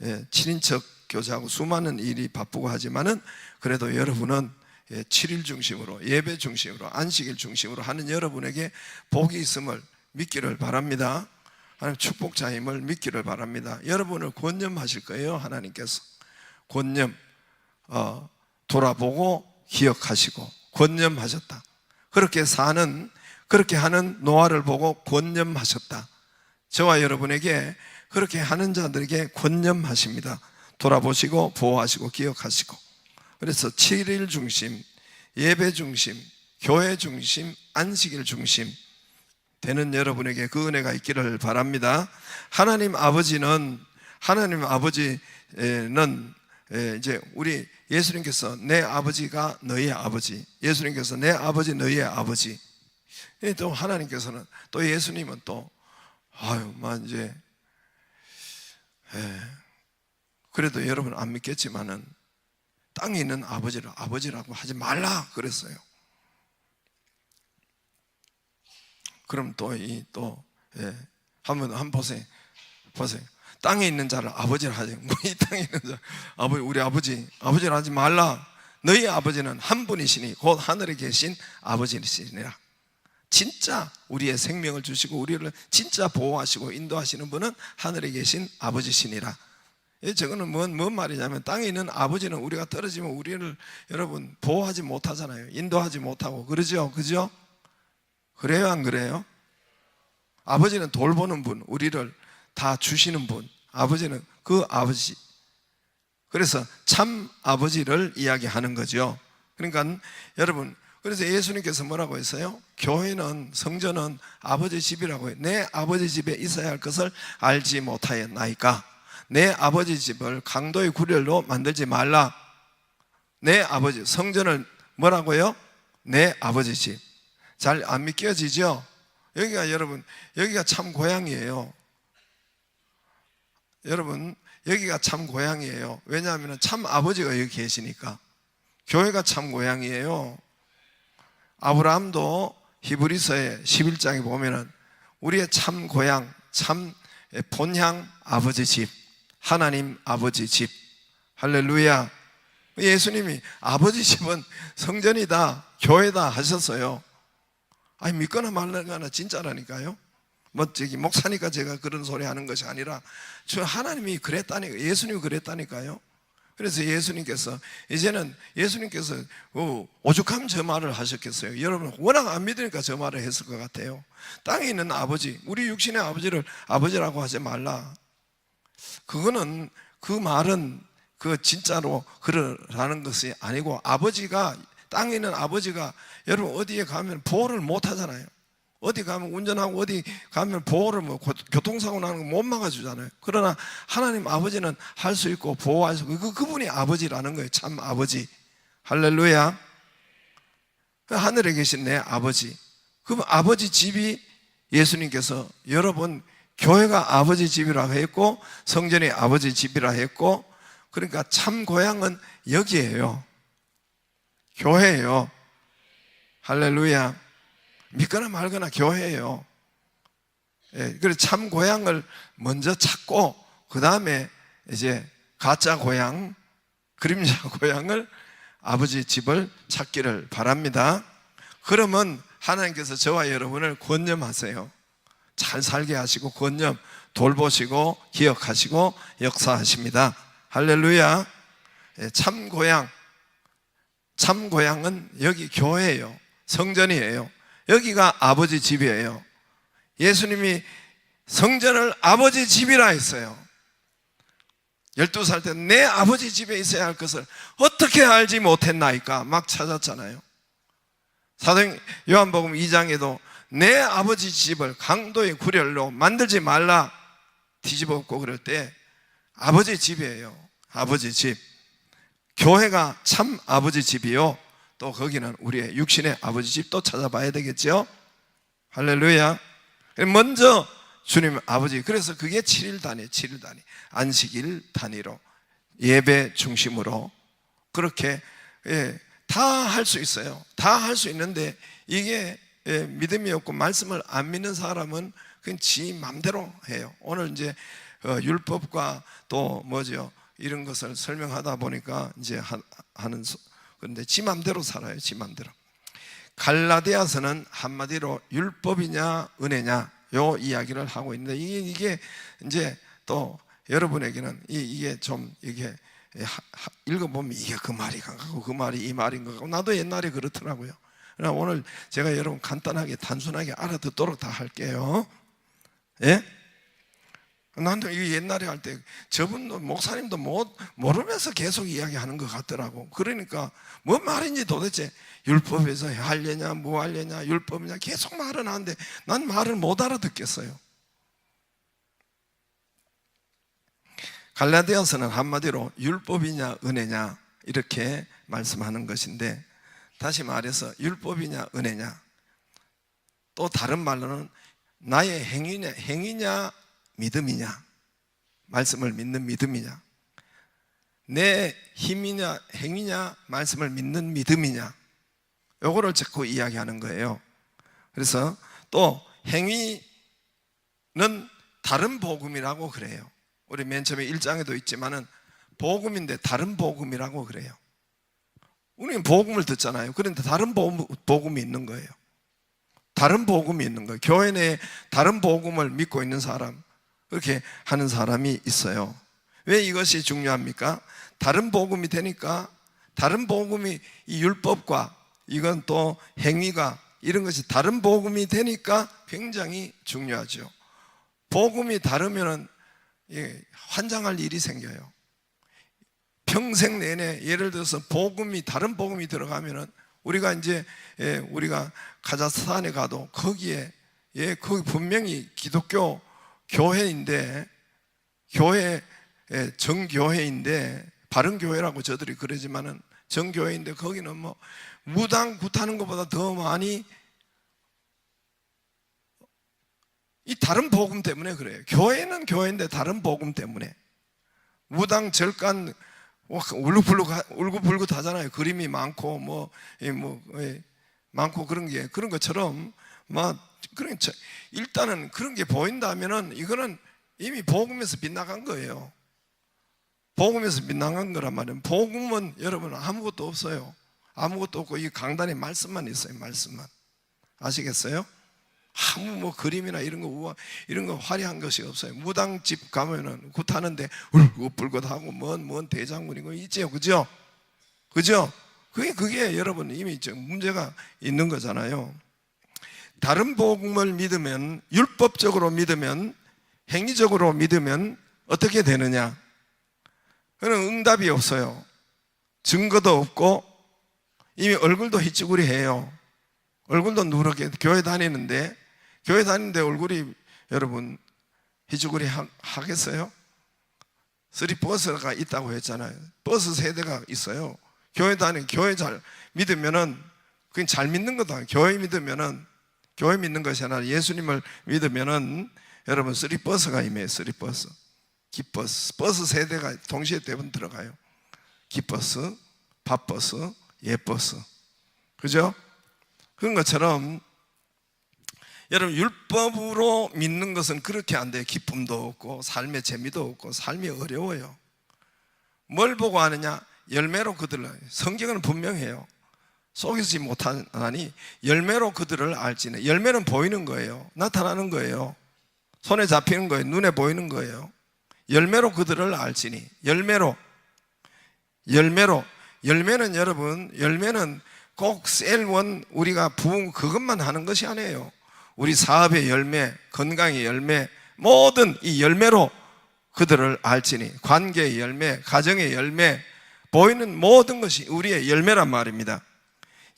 7인척 교제하고 수많은 일이 바쁘고 하지만은 그래도 여러분은 7일 중심으로, 예배 중심으로, 안식일 중심으로 하는 여러분에게 복이 있음을 믿기를 바랍니다. 하나님 축복자임을 믿기를 바랍니다. 여러분을 권념하실 거예요. 하나님께서 권념, 돌아보고 기억하시고 권념하셨다. 그렇게 하는 노아를 보고 권념하셨다. 저와 여러분에게 그렇게 하는 자들에게 권념하십니다. 돌아보시고 보호하시고 기억하시고. 그래서 7일 중심, 예배 중심, 교회 중심, 안식일 중심 되는 여러분에게 그 은혜가 있기를 바랍니다. 하나님 아버지는 이제 우리 예수님께서 내 아버지가 너희의 아버지, 예수님께서 내 아버지 너희의 아버지. 또 하나님께서는 또 예수님은 또 이제 그래도 여러분 안 믿겠지만은 땅에 있는 아버지를 아버지라고 하지 말라 그랬어요. 그럼 한번 보세요. 땅에 있는 자를 아버지라 하지. 이 땅에 있는 자, 우리 아버지라 하지 말라. 너희 아버지는 한 분이시니 곧 하늘에 계신 아버지시니라. 진짜 우리의 생명을 주시고 우리를 진짜 보호하시고 인도하시는 분은 하늘에 계신 아버지시니라. 저거는 뭔 말이냐면 땅에 있는 아버지는 우리가 떨어지면 우리를 여러분 보호하지 못하잖아요. 인도하지 못하고 그러죠? 그죠? 그래요, 안 그래요? 아버지는 돌보는 분, 우리를 다 주시는 분, 아버지는 그 아버지. 그래서 참 아버지를 이야기하는 거죠. 그러니까 여러분, 그래서 예수님께서 뭐라고 했어요? 교회는, 성전은 아버지 집이라고 해요. 내 아버지 집에 있어야 할 것을 알지 못하였나이까. 내 아버지 집을 강도의 구렬로 만들지 말라. 내 아버지, 성전을 뭐라고요? 내 아버지 집. 잘 안 믿겨지죠? 여기가 참 고향이에요. 여러분, 여기가 참 고향이에요. 왜냐하면 참 아버지가 여기 계시니까. 교회가 참 고향이에요. 아브라함도 히브리서의 11장에 보면은 우리의 참 고향, 참 본향 아버지 집, 하나님 아버지 집. 할렐루야. 예수님이 아버지 집은 성전이다, 교회다 하셨어요. 믿거나 말거나 진짜라니까요. 목사니까 제가 그런 소리 하는 것이 아니라 하나님이 그랬다니까, 예수님이 그랬다니까요. 그래서 예수님께서 오죽하면 저 말을 하셨겠어요. 여러분 워낙 안 믿으니까 저 말을 했을 것 같아요. 땅에 있는 아버지, 우리 육신의 아버지를 아버지라고 하지 말라. 그거는, 그 말은 진짜로 그러라는 것이 아니고, 땅에 있는 아버지가 여러분 어디에 가면 보호를 못 하잖아요. 어디 가면 운전하고 어디 가면 보호를 뭐 교통사고 나는 거 못 막아주잖아요. 그러나 하나님 아버지는 할 수 있고 보호할 수 있고 그분이 아버지라는 거예요. 참 아버지. 할렐루야. 하늘에 계신 내 아버지. 그럼 아버지 집이 예수님께서 여러 번 교회가 아버지 집이라고 했고 성전이 아버지 집이라 했고, 그러니까 참 고향은 여기에요. 교회예요. 할렐루야. 믿거나 말거나 교회예요. 예, 그래서 참 고향을 먼저 찾고 그 다음에 이제 가짜 고향, 그림자 고향을 아버지 집을 찾기를 바랍니다. 그러면 하나님께서 저와 여러분을 권념하세요. 잘 살게 하시고 권념 돌보시고 기억하시고 역사하십니다. 할렐루야. 예, 참 고향, 참 고향은 여기 교회예요. 성전이에요. 여기가 아버지 집이에요. 예수님이 성전을 아버지 집이라 했어요. 12살 때 내 아버지 집에 있어야 할 것을 어떻게 알지 못했나이까 막 찾았잖아요. 사도 요한복음 2장에도 내 아버지 집을 강도의 구렬로 만들지 말라 뒤집어엎고 그럴 때 아버지 집이에요. 아버지 집. 교회가 참 아버지 집이요, 또 거기는 우리의 육신의 아버지 집도 찾아봐야 되겠죠. 할렐루야. 먼저 주님 아버지, 그래서 그게 7일 단위, 7일 단위, 안식일 단위로 예배 중심으로 그렇게 다 할 수 있어요. 다 할 수 있는데 이게 믿음이 없고 말씀을 안 믿는 사람은 그냥 지 맘대로 해요. 오늘 이제 율법과 또 뭐죠, 이런 것을 설명하다 보니까 이제 하는, 그런데 지 맘대로 살아요. 지 맘대로. 갈라디아서는 한마디로 율법이냐 은혜냐 요 이야기를 하고 있는데 이게 이제 또 여러분에게는 이게 좀 이게 읽어보면 이게 그 말이 같고 그 말이 이 말인 것 같고, 나도 옛날에 그렇더라고요. 그러나 오늘 제가 여러분 간단하게 단순하게 알아듣도록 다 할게요. 예? 나는 이거 옛날에 할 때 저분도 목사님도 모르면서 계속 이야기하는 것 같더라고. 그러니까 뭐 말인지 도대체 율법에서 하려냐 뭐 하려냐 율법이냐 계속 말은 하는데 난 말을 못 알아듣겠어요. 갈라디아서는 한마디로 율법이냐 은혜냐 이렇게 말씀하는 것인데, 다시 말해서 율법이냐 은혜냐, 또 다른 말로는 나의 행위냐 믿음이냐, 말씀을 믿는 믿음이냐, 내 힘이냐 행위냐 말씀을 믿는 믿음이냐, 요거를 자꾸 이야기하는 거예요. 그래서 또 행위는 다른 복음이라고 그래요. 우리 맨 처음에 1장에도 있지만은 복음인데 다른 복음이라고 그래요. 우리는 복음을 듣잖아요. 그런데 다른 복음이 있는 거예요. 다른 복음이 있는 거예요. 교회 내에 다른 복음을 믿고 있는 사람, 그렇게 하는 사람이 있어요. 왜 이것이 중요합니까? 다른 복음이 되니까, 다른 복음이 이 율법과 이건 또 행위가 이런 것이 다른 복음이 되니까 굉장히 중요하죠. 복음이 다르면은 환장할 일이 생겨요. 평생 내내 예를 들어서 복음이 다른 복음이 들어가면은 우리가 이제 우리가 카자흐스탄에 가도 거기에 거기 분명히 기독교 교회인데 교회 정교회인데 바른 교회라고 저들이 그러지만은 정교회인데 거기는 뭐 무당 굿하는 것보다 더 많이 이 다른 복음 때문에 그래요. 교회는 교회인데 다른 복음 때문에 무당 절간 울긋불긋 하잖아요. 그림이 많고 많고 그런 것처럼 일단은 그런 게 보인다면은 이거는 이미 복음에서 빗나간 거예요. 복음에서 빗나간 거란 말이에요. 복음은 여러분 아무것도 없어요. 아무것도 없고 이 강단에 말씀만 있어요. 말씀만. 아시겠어요? 아무 뭐 그림이나 이런 거 화려한 것이 없어요. 무당집 가면은 굿하는데 울긋불긋하고 뭔 대장군이고 있지요. 그죠? 그게 여러분 이미 문제가 있는 거잖아요. 다른 복음을 믿으면, 율법적으로 믿으면, 행위적으로 믿으면 어떻게 되느냐? 그는 응답이 없어요. 증거도 없고 이미 얼굴도 희쭈구리해요. 얼굴도 누렇게 교회 다니는데 교회 다니는데 얼굴이 여러분 희죽거리 하겠어요? 쓰리버스가 있다고 했잖아요. 버스 세대가 있어요. 교회 다니는, 교회 잘 믿으면은 그건 잘 믿는 거다. 교회 믿으면은, 교회 믿는 것이 아니라 예수님을 믿으면은 여러분 쓰리버스가 임해요. 쓰리버스, 기버스, 버스 세대가 동시에 대부분 들어가요. 기버스, 밥버스, 예버스, 그죠? 그런 것처럼 여러분 율법으로 믿는 것은 그렇게 안 돼요. 기쁨도 없고 삶의 재미도 없고 삶이 어려워요. 뭘 보고 하느냐? 열매로 그들을, 성경은 분명해요. 속이지 못하나니 열매로 그들을 알지니. 열매는 보이는 거예요. 나타나는 거예요. 손에 잡히는 거예요. 눈에 보이는 거예요. 열매로 그들을 알지니. 열매로. 열매는 여러분, 열매는 꼭 셀원 우리가 부은 그것만 하는 것이 아니에요. 우리 사업의 열매, 건강의 열매, 모든 이 열매로 그들을 알지니. 관계의 열매, 가정의 열매, 보이는 모든 것이 우리의 열매란 말입니다.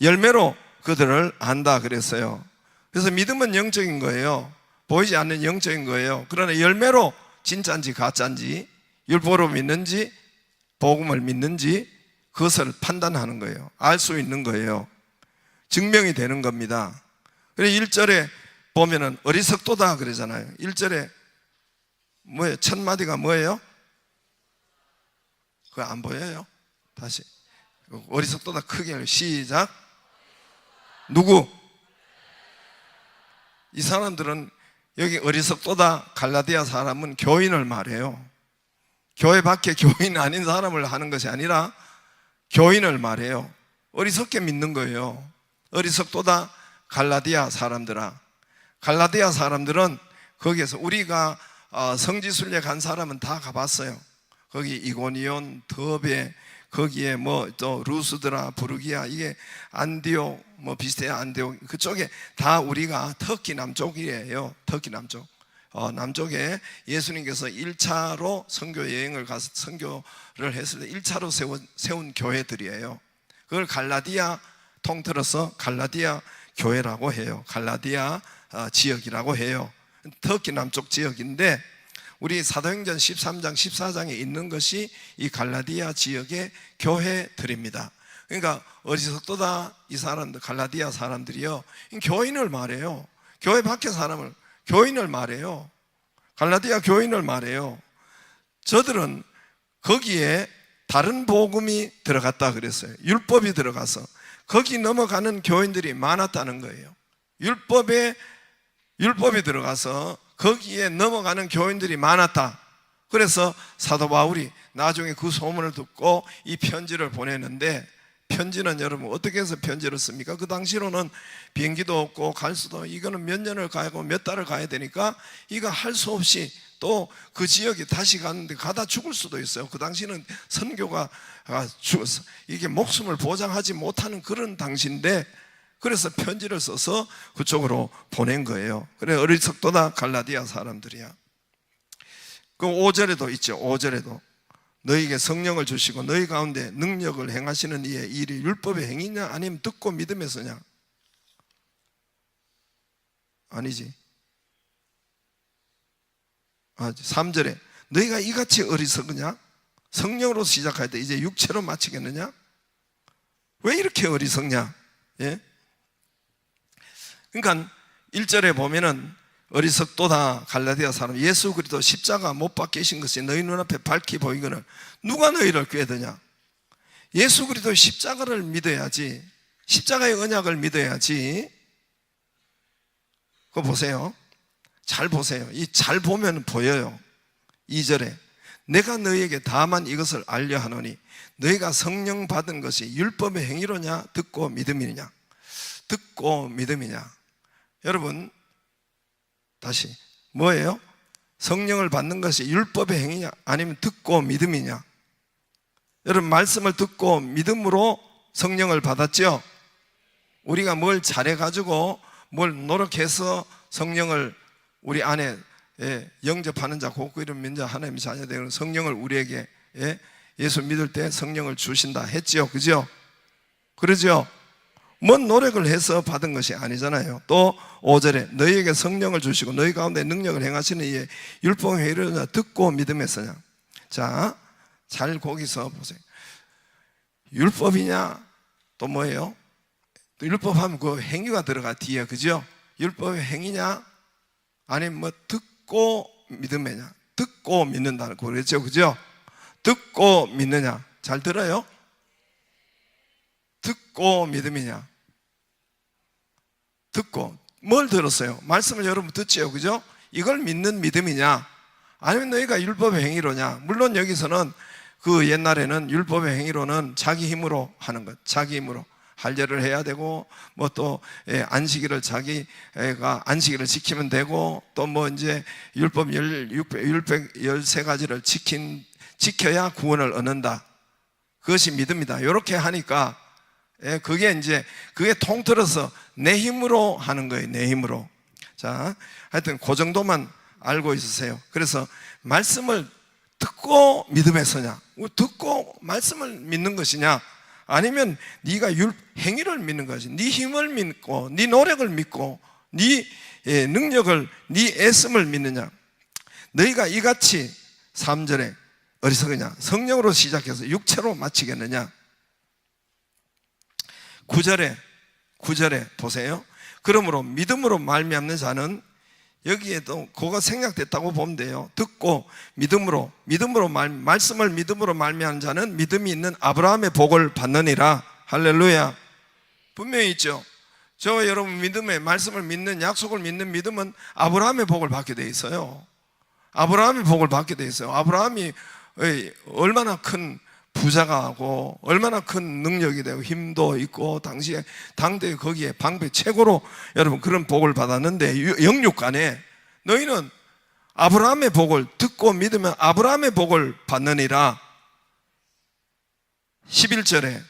열매로 그들을 안다 그랬어요. 그래서 믿음은 영적인 거예요. 보이지 않는 영적인 거예요. 그러나 열매로 진짜인지 가짜인지, 율법으로 믿는지 복음을 믿는지 그것을 판단하는 거예요. 알 수 있는 거예요. 증명이 되는 겁니다. 그래서 1절에 보면은 어리석도다 그러잖아요. 1절에 뭐예요? 첫 마디가 뭐예요? 그거 안 보여요? 다시 어리석도다 크게 시작. 누구? 이 사람들은 여기 어리석도다 갈라디아 사람은 교인을 말해요. 교회 밖에 교인 아닌 사람을 하는 것이 아니라 교인을 말해요. 어리석게 믿는 거예요. 어리석도다 갈라디아 사람들아. 갈라디아 사람들은 거기에서 우리가 성지순례 간 사람은 다 가봤어요. 거기 이고니온, 더베, 거기에 뭐 또 루스드라, 부르기아, 이게 안디옥 뭐 비슷해요. 안디옥 그쪽에 다 우리가 터키 남쪽이에요. 터키 남쪽. 남쪽에 예수님께서 1차로 선교 여행을 가서 선교를 했을 때 1차로 세운 교회들이에요. 그걸 갈라디아, 통틀어서 갈라디아 교회라고 해요. 갈라디아 지역이라고 해요. 터키 남쪽 지역인데 우리 사도행전 13장 14장에 있는 것이 이 갈라디아 지역의 교회들입니다. 그러니까 어리석도다 이 사람들, 갈라디아 사람들이요, 교인을 말해요. 교회 밖의 사람을, 교인을 말해요. 갈라디아 교인을 말해요. 저들은 거기에 다른 복음이 들어갔다 그랬어요. 율법이 들어가서 거기 넘어가는 교인들이 많았다는 거예요. 율법이 들어가서 거기에 넘어가는 교인들이 많았다. 그래서 사도 바울이 나중에 그 소문을 듣고 이 편지를 보냈는데, 편지는 여러분 어떻게 해서 편지를 씁니까? 그 당시로는 비행기도 없고 갈 수도, 이거는 몇 년을 가고 몇 달을 가야 되니까 이거 할 수 없이 또 그 지역에 다시 갔는데 가다 죽을 수도 있어요. 그 당시는 선교가 죽었어. 이게 목숨을 보장하지 못하는 그런 당시인데, 그래서 편지를 써서 그쪽으로 보낸 거예요. 그래 어리석도다 갈라디아 사람들이야. 그 5절에도 있죠. 5절에도 너희에게 성령을 주시고 너희 가운데 능력을 행하시는 이의 일이 율법의 행위냐 아니면 듣고 믿음에서냐? 아니지. 3절에 너희가 이같이 어리석으냐? 성령으로 시작할 때 이제 육체로 마치겠느냐? 왜 이렇게 어리석냐? 예? 그러니까 1절에 보면은 어리석도다 갈라디아 사람, 예수 그리스도 십자가 못 박히신 것이 너희 눈앞에 밝히 보이거늘 누가 너희를 꾀드냐? 예수 그리스도 십자가를 믿어야지, 십자가의 언약을 믿어야지. 그거 보세요. 잘 보세요. 이 잘 보면 보여요. 2절에 내가 너희에게 다만 이것을 알려 하노니 너희가 성령 받은 것이 율법의 행위로냐 듣고 믿음이냐? 듣고 믿음이냐? 여러분 다시 뭐예요? 성령을 받는 것이 율법의 행위냐 아니면 듣고 믿음이냐? 여러분 말씀을 듣고 믿음으로 성령을 받았죠? 우리가 뭘 잘해가지고 뭘 노력해서 성령을 우리 안에 영접하는 자, 곧 이름 민자 하나님의 자녀되는 성령을 우리에게 예수 믿을 때 성령을 주신다 했지요. 그죠? 그러죠? 뭔 노력을 해서 받은 것이 아니잖아요. 또 5절에 너희에게 성령을 주시고 너희 가운데 능력을 행하시는 이에 율법의 이르냐 듣고 믿음에서냐. 자, 잘 거기서 보세요. 율법이냐 또 뭐예요? 또 율법하면 그 행위가 들어가 뒤에, 그죠? 율법의 행위냐 아니면 뭐 듣고 믿음이냐. 듣고 믿는다는 거 그랬죠, 그죠? 듣고 믿느냐. 잘 들어요? 듣고 믿음이냐. 듣고 뭘 들었어요? 말씀을 여러분 듣지요, 그죠? 이걸 믿는 믿음이냐 아니면 너희가 율법의 행위로냐. 물론 여기서는 그 옛날에는 율법의 행위로는 자기 힘으로 하는 것, 자기 힘으로 할례를 해야 되고 뭐 또 안식일을 자기가 안식일을 지키면 되고 또 뭐 이제 율법 13가지를 지켜야 구원을 얻는다. 그것이 믿음이다. 이렇게 하니까 그게 이제 그게 통틀어서 내 힘으로 하는 거예요. 내 힘으로. 자, 하여튼 그 정도만 알고 있으세요. 그래서 말씀을 듣고 믿음에 서냐, 듣고 말씀을 믿는 것이냐 아니면 네가 행위를 믿는 것이, 네 힘을 믿고 네 노력을 믿고 네 능력을, 네 애씀을 믿느냐. 너희가 이같이 3절에 어리석으냐 성령으로 시작해서 육체로 마치겠느냐. 9절에 보세요. 그러므로 믿음으로 말미암는 자는, 여기에도 그거 생략됐다고 보면 돼요. 듣고 믿음으로 말씀을 믿음으로 말미암는 자는 믿음이 있는 아브라함의 복을 받느니라. 할렐루야. 분명히 있죠. 저와 여러분 믿음의 말씀을 믿는, 약속을 믿는 믿음은 아브라함의 복을 받게 돼 있어요. 아브라함의 복을 받게 돼 있어요. 아브라함이 얼마나 큰 부자가 하고 얼마나 큰 능력이 되고 힘도 있고 당시에 당대 거기에 방배 최고로 여러분 그런 복을 받았는데, 영육간에 너희는 아브라함의 복을 듣고 믿으면 아브라함의 복을 받느니라. 11절에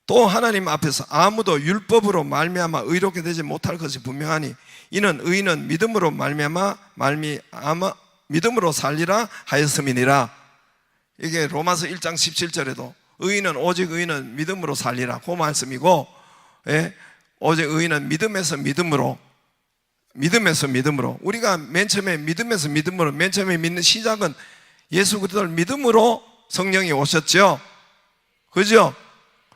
또 하나님 앞에서 아무도 율법으로 말미암아 의롭게 되지 못할 것이 분명하니 이는 의인은 믿음으로 말미암아 믿음으로 살리라 하였음이니라. 이게 로마서 1장 17절에도 오직 의인은 믿음으로 살리라 그 말씀이고, 오직 의인은 믿음에서 믿음으로 우리가 맨 처음에 믿음에서 믿음으로, 맨 처음에 믿는 시작은 예수 그리스도를 믿음으로 성령이 오셨죠, 그죠?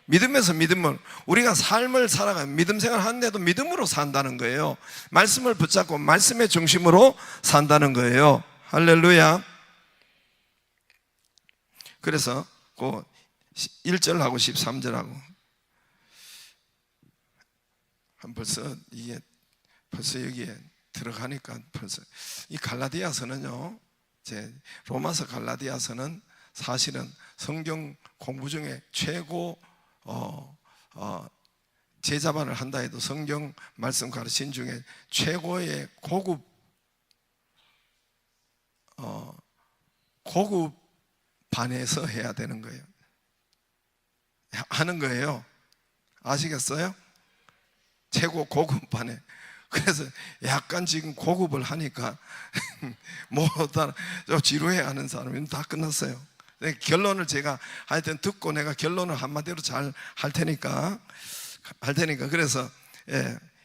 믿음에서 믿음으로 우리가 삶을 살아가면 믿음 생활 하는데도 믿음으로 산다는 거예요. 말씀을 붙잡고 말씀의 중심으로 산다는 거예요. 할렐루야. 그래서 그 1절하고 13절하고 벌써 여기에 들어가니까 벌써 이 갈라디아서는요, 로마서 갈라디아서는 사실은 성경 공부 중에 최고 제자반을 한다 해도 성경 말씀 가르친 중에 최고의 고급 반에서 해야 되는 거예요. 하는 거예요. 아시겠어요? 최고 고급 반에. 그래서 약간 지금 고급을 하니까 뭐다 지루해 하는 사람은 다 끝났어요. 결론을 제가 하여튼 듣고 내가 결론을 한마디로 잘 할 테니까 그래서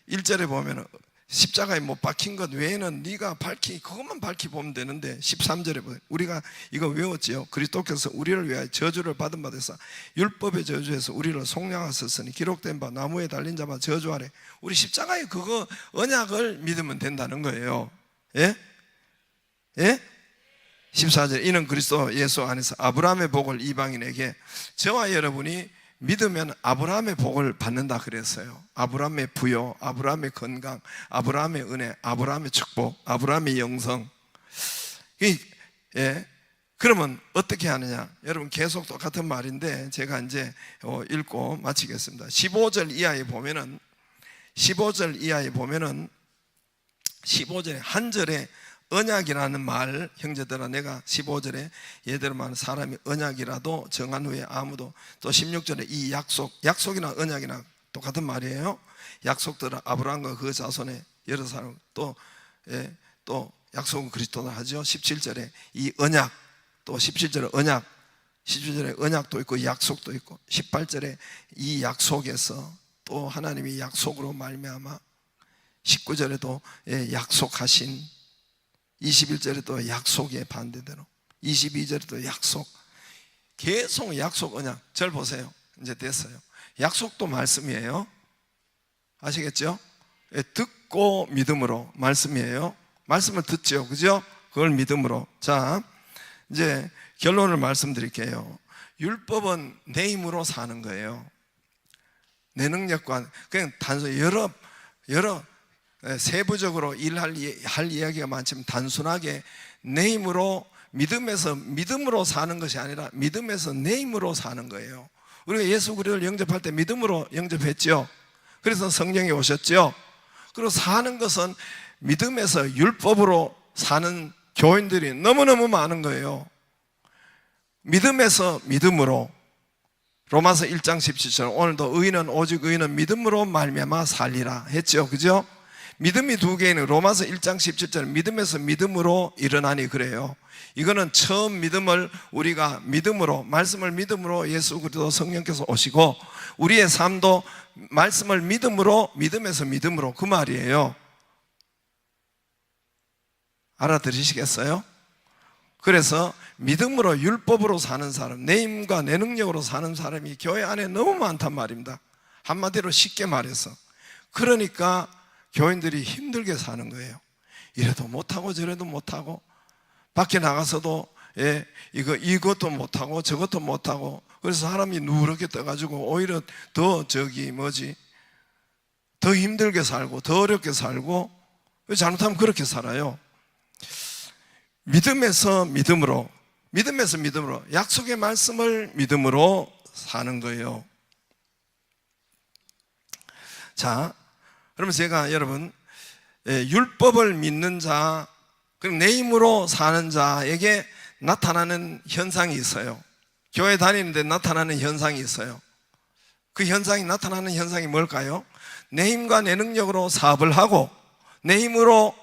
1절에 보면 십자가에 못 박힌 것 외에는 네가 그것만 밝히 보면 되는데 13절에 보면 우리가 이거 외웠지요. 그리스도께서 우리를 위하여 저주를 받은 바 되사 율법의 저주에서 우리를 속량하셨으니 기록된 바 나무에 달린 자만 저주 아래. 우리 십자가에 그거 언약을 믿으면 된다는 거예요. 예? 14절 이는 그리스도 예수 안에서 아브라함의 복을 이방인에게, 저와 여러분이 믿으면 아브라함의 복을 받는다 그랬어요. 아브라함의 부요, 아브라함의 건강, 아브라함의 은혜, 아브라함의 축복, 아브라함의 영성. 그러면 어떻게 하느냐? 여러분 계속 똑같은 말인데 제가 이제 읽고 마치겠습니다. 15절 이하에 보면은 15절에 한 절에 언약이라는 말, 형제들아 내가 15절에 얘들아 만 사람이 언약이라도 정한 후에 아무도, 또 16절에 이 약속이나 언약이나 똑같은 말이에요. 약속들은 아브라함과 그 자손의 여러 사람, 또 약속은 그리스도다 하죠. 17절에 이 언약, 또 17절에 언약, 17절에 언약도 있고 약속도 있고 18절에 이 약속에서 또 하나님이 약속으로 말미암아 19절에도 약속하신, 21절에도 약속의 반대대로, 22절에도 약속, 계속 약속 언약. 절 보세요. 이제 됐어요. 약속도 말씀이에요. 아시겠죠? 듣고 믿음으로. 말씀이에요. 말씀을 듣죠, 그죠? 그걸 믿음으로. 자, 이제 결론을 말씀드릴게요. 율법은 내 힘으로 사는 거예요. 내 능력과, 그냥 단순히 여러 세부적으로 할 이야기가 많지만 단순하게 내 힘으로, 믿음으로 사는 것이 아니라 믿음에서 내 힘으로 사는 거예요. 우리가 예수 그리스도를 영접할 때 믿음으로 영접했죠. 그래서 성령이 오셨죠. 그리고 사는 것은 믿음에서 율법으로 사는 교인들이 너무너무 많은 거예요. 믿음에서 믿음으로. 로마서 1장 17절, 오늘도 의인은 오직 의인은 믿음으로 말미암아 살리라 했죠, 그죠? 믿음이 두 개는 로마서 1장 17절, 믿음에서 믿음으로 일어나니 그래요. 이거는 처음 믿음을 우리가 믿음으로, 말씀을 믿음으로 예수 그리스도 성령께서 오시고, 우리의 삶도 말씀을 믿음으로, 믿음에서 믿음으로, 그 말이에요. 알아들으시겠어요? 그래서 믿음으로, 율법으로 사는 사람, 내 힘과 내 능력으로 사는 사람이 교회 안에 너무 많단 말입니다. 한마디로 쉽게 말해서. 그러니까 교인들이 힘들게 사는 거예요. 이래도 못하고 저래도 못하고, 밖에 나가서도 이것도 못하고 저것도 못하고, 그래서 사람이 누렇게 떠가지고 오히려 더 더 힘들게 살고 더 어렵게 살고, 잘못하면 그렇게 살아요. 믿음에서 믿음으로, 믿음에서 믿음으로, 약속의 말씀을 믿음으로 사는 거예요. 자, 그러면 제가 여러분, 율법을 믿는 자, 그럼 내 힘으로 사는 자에게 나타나는 현상이 있어요. 교회 다니는데 나타나는 현상이 있어요. 그 현상이, 나타나는 현상이 뭘까요? 내 힘과 내 능력으로 사업을 하고, 내 힘으로